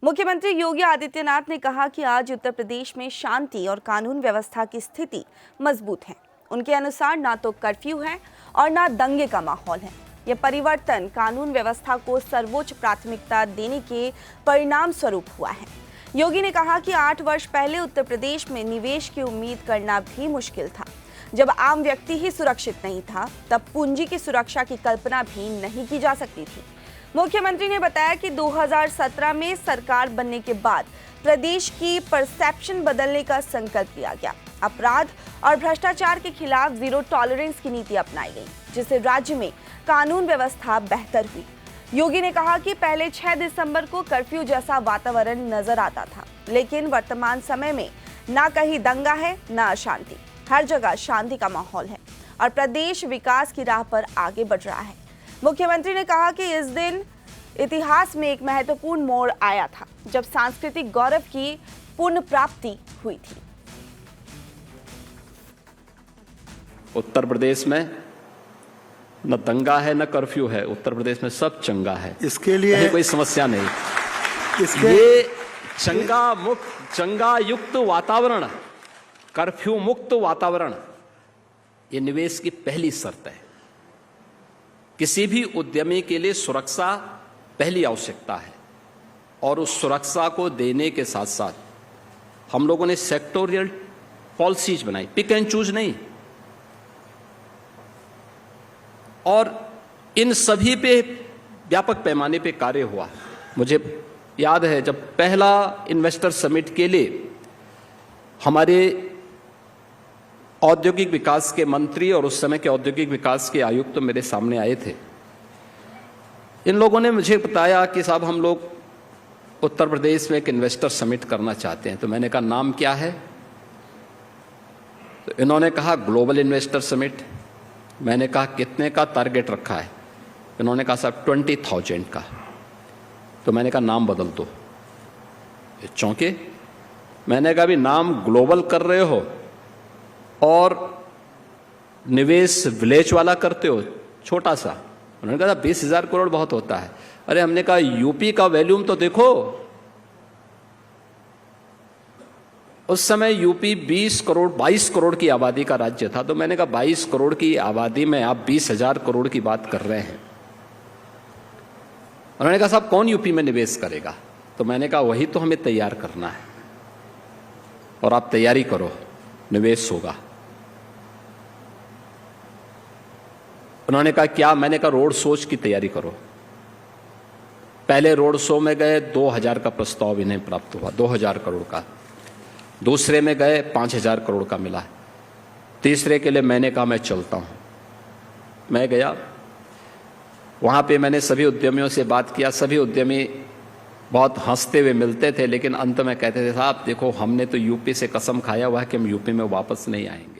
मुख्यमंत्री योगी आदित्यनाथ ने कहा कि आज उत्तर प्रदेश में शांति और कानून व्यवस्था की स्थिति मजबूत है। उनके अनुसार ना तो कर्फ्यू है और ना दंगे का माहौल है। यह परिवर्तन कानून व्यवस्था को सर्वोच्च प्राथमिकता देने के परिणाम स्वरूप हुआ है। योगी ने कहा कि 8 वर्ष पहले उत्तर प्रदेश में निवेश की उम्मीद करना भी मुश्किल था। जब आम व्यक्ति ही सुरक्षित नहीं था, तब पूंजी की सुरक्षा की कल्पना भी नहीं की जा सकती थी। मुख्यमंत्री ने बताया कि 2017 में सरकार बनने के बाद प्रदेश की परसेप्शन बदलने का संकल्प लिया गया। अपराध और भ्रष्टाचार के खिलाफ जीरो टॉलरेंस की नीति अपनाई गई, जिससे राज्य में कानून व्यवस्था बेहतर हुई। योगी ने कहा कि पहले 6 दिसंबर को कर्फ्यू जैसा वातावरण नजर आता था, लेकिन वर्तमान समय में ना कहीं दंगा है ना अशांति, हर जगह शांति का माहौल है और प्रदेश विकास की राह पर आगे बढ़ रहा है। मुख्यमंत्री ने कहा कि इस दिन इतिहास में एक महत्वपूर्ण मोड़ आया था, जब सांस्कृतिक गौरव की पुनः प्राप्ति हुई थी। उत्तर प्रदेश में न दंगा है न कर्फ्यू है, उत्तर प्रदेश में सब चंगा है। इसके लिए कोई समस्या नहीं। ये चंगा युक्त वातावरण, कर्फ्यू मुक्त वातावरण, ये निवेश की पहली शर्त है। किसी भी उद्यमी के लिए सुरक्षा पहली आवश्यकता है और उस सुरक्षा को देने के साथ साथ हम लोगों ने सेक्टोरियल पॉलिसीज बनाई, पिक एंड चूज नहीं। और इन सभी पे व्यापक पैमाने पे कार्य हुआ। मुझे याद है जब पहला इन्वेस्टर समिट के लिए हमारे औद्योगिक विकास के मंत्री और उस समय के औद्योगिक विकास के आयुक्त तो मेरे सामने आए थे। इन लोगों ने मुझे बताया कि साहब हम लोग उत्तर प्रदेश में एक इन्वेस्टर समिट करना चाहते हैं। तो मैंने कहा नाम क्या है? तो इन्होंने कहा ग्लोबल इन्वेस्टर समिट। मैंने कहा कितने का टारगेट रखा है? इन्होंने कहा साहब 20,000 का। तो मैंने कहा नाम बदल दो। चौंके। मैंने कहा भी नाम ग्लोबल कर रहे हो और निवेश विलेज वाला करते हो, छोटा सा। उन्होंने कहा 20,000 करोड़ बहुत होता है। अरे हमने कहा यूपी का वॉल्यूम तो देखो। उस समय यूपी 22 करोड़ की आबादी का राज्य था। तो मैंने कहा 22 करोड़ की आबादी में आप 20,000 करोड़ की बात कर रहे हैं। उन्होंने कहा साहब कौन यूपी में निवेश करेगा? तो मैंने कहा वही तो हमें तैयार करना है और आप तैयारी करो, निवेश होगा। उन्होंने कहा क्या? मैंने कहा रोड शोज की तैयारी करो। पहले रोड शो में गए 2,000 का प्रस्ताव इन्हें प्राप्त हुआ, 2,000 करोड़ का। दूसरे में गए 5,000 करोड़ का मिला। तीसरे के लिए मैंने कहा मैं चलता हूं। मैं गया, वहां पे मैंने सभी उद्यमियों से बात किया। सभी उद्यमी बहुत हंसते हुए मिलते थे, लेकिन अंत में कहते थे साहब देखो हमने तो यूपी से कसम खाया हुआ है कि हम यूपी में वापस नहीं आएंगे।